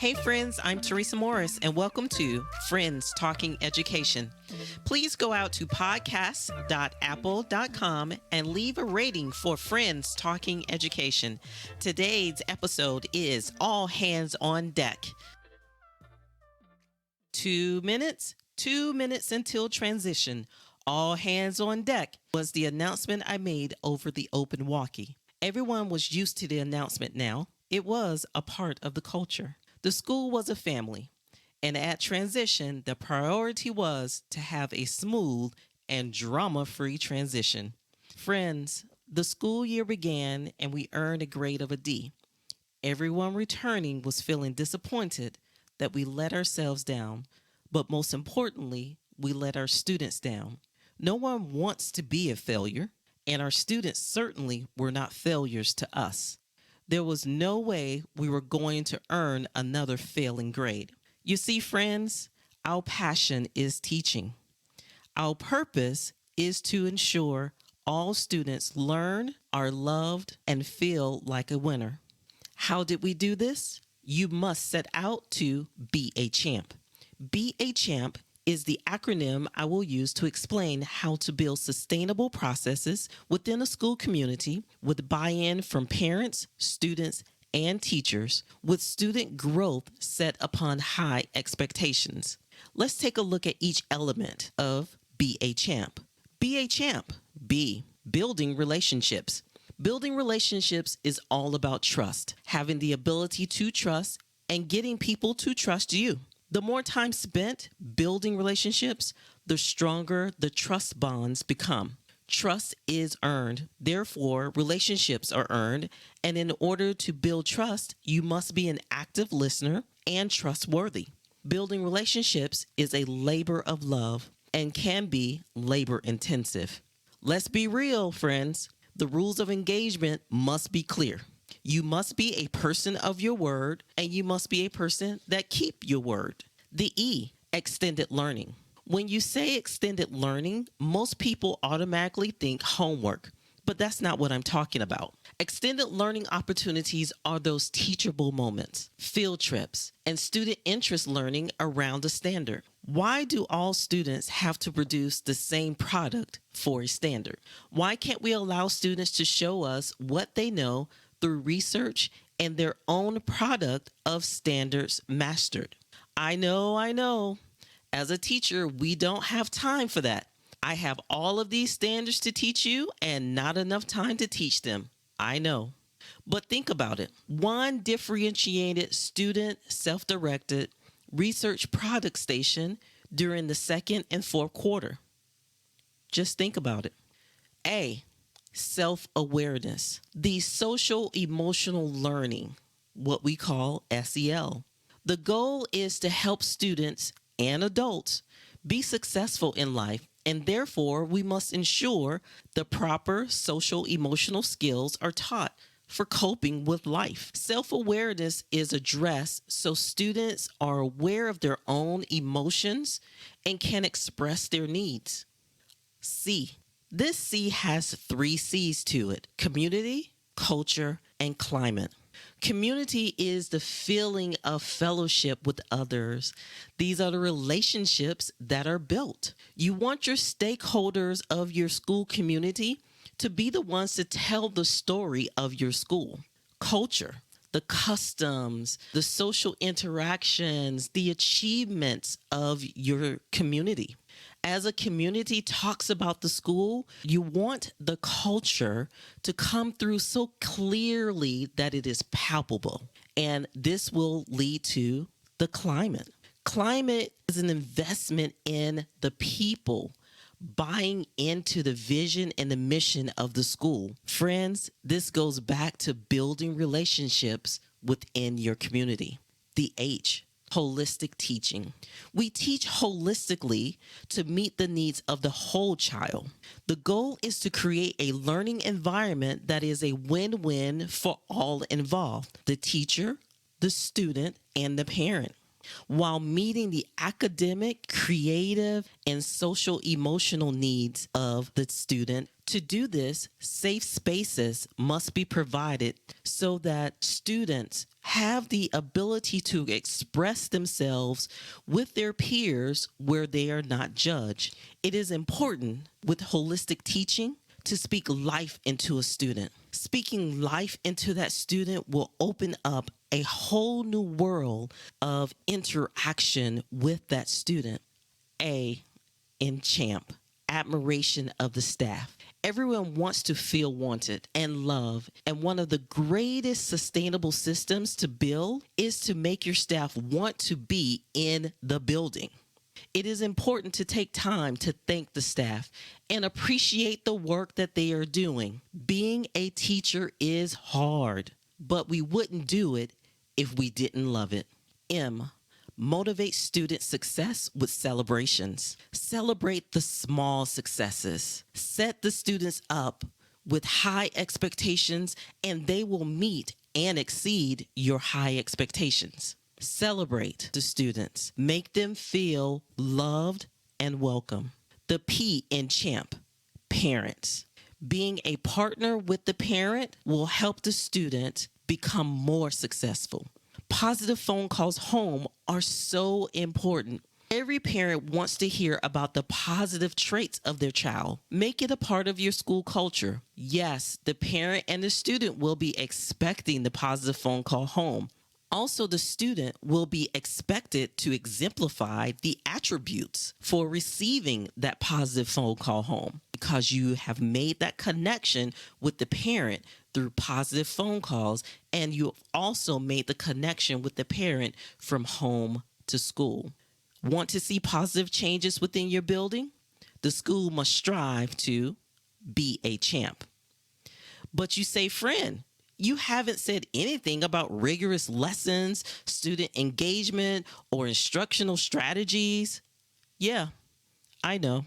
Hey friends, I'm Teresa Morris, and welcome to Friends Talking Education. Please go out to podcast.apple.com and leave a rating for Friends Talking Education. Today's episode is All Hands on Deck. 2 minutes until transition. All hands on deck was the announcement I made over the open walkie. Everyone was used to the announcement now. It was a part of the culture. The school was a family, and at transition, the priority was to have a smooth and drama-free transition. Friends, the school year began and we earned a grade of a D. Everyone returning was feeling disappointed that we let ourselves down, but most importantly, we let our students down. No one wants to be a failure, and our students certainly were not failures to us. There was no way we were going to earn another failing grade. You see, friends, our passion is teaching. Our purpose is to ensure all students learn, are loved, and feel like a winner. How did we do this? You must set out to be a champ. Be a champ is the acronym I will use to explain how to build sustainable processes within a school community with buy-in from parents, students, and teachers, with student growth set upon high expectations. Let's take a look at each element of Be a Champ. Be a champ. B, building relationships. Building relationships is all about trust, having the ability to trust and getting people to trust you. The more time spent building relationships, the stronger the trust bonds become. Trust is earned. Therefore, relationships are earned. And in order to build trust, you must be an active listener and trustworthy. Building relationships is a labor of love and can be labor intensive. Let's be real, friends. The rules of engagement must be clear. You must be a person of your word, and you must be a person that keep your word. The E, extended learning. When you say extended learning, most people automatically think homework, but that's not what I'm talking about. Extended learning opportunities are those teachable moments, field trips, and student interest learning around a standard. Why do all students have to produce the same product for a standard? Why can't we allow students to show us what they know through research and their own product of standards mastered? I know. As a teacher, we don't have time for that. I have all of these standards to teach you and not enough time to teach them. I know. But think about it. One differentiated student self-directed research product station during the second and fourth quarter. Just think about it. A, self-awareness. The social emotional learning, what we call SEL. The goal is to help students and adults be successful in life, and therefore we must ensure the proper social emotional skills are taught for coping with life. Self-awareness is addressed so students are aware of their own emotions and can express their needs. C. This C has 3 C's to it: community, culture, and climate. Community is the feeling of fellowship with others. These are the relationships that are built. You want your stakeholders of your school community to be the ones to tell the story of your school. Culture, the customs, the social interactions, the achievements of your community. As a community talks about the school, you want the culture to come through so clearly that it is palpable. And this will lead to the climate. Climate is an investment in the people buying into the vision and the mission of the school. Friends, this goes back to building relationships within your community. The H, holistic teaching. We teach holistically to meet the needs of the whole child. The goal is to create a learning environment that is a win-win for all involved, the teacher, the student, and the parent, while meeting the academic, creative, and social emotional needs of the student. To do this, safe spaces must be provided so that students have the ability to express themselves with their peers where they are not judged. It is important with holistic teaching to speak life into a student. Speaking life into that student will open up a whole new world of interaction with that student. A in CHAMP, admiration of the staff. Everyone wants to feel wanted and loved, and one of the greatest sustainable systems to build is to make your staff want to be in the building. It is important to take time to thank the staff and appreciate the work that they are doing. Being a teacher is hard, but we wouldn't do it if we didn't love it. M, motivate student success with celebrations. Celebrate the small successes. Set the students up with high expectations, and they will meet and exceed your high expectations. Celebrate the students. Make them feel loved and welcome. The P in CHAMP, parents. Being a partner with the parent will help the student become more successful. Positive phone calls home are so important. Every parent wants to hear about the positive traits of their child. Make it a part of your school culture. Yes, the parent and the student will be expecting the positive phone call home. Also, the student will be expected to exemplify the attributes for receiving that positive phone call home because you have made that connection with the parent through positive phone calls, and you have also made the connection with the parent from home to school. Want to see positive changes within your building? The school must strive to be a champ. But you say, friend, you haven't said anything about rigorous lessons, student engagement, or instructional strategies. Yeah, I know.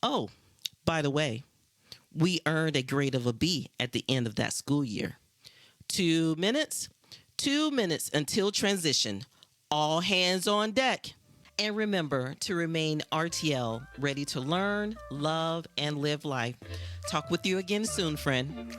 Oh, by the way, we earned a grade of a B at the end of that school year. 2 minutes? 2 minutes until transition. All hands on deck. And remember to remain RTL, ready to learn, love, and live life. Talk with you again soon, friend.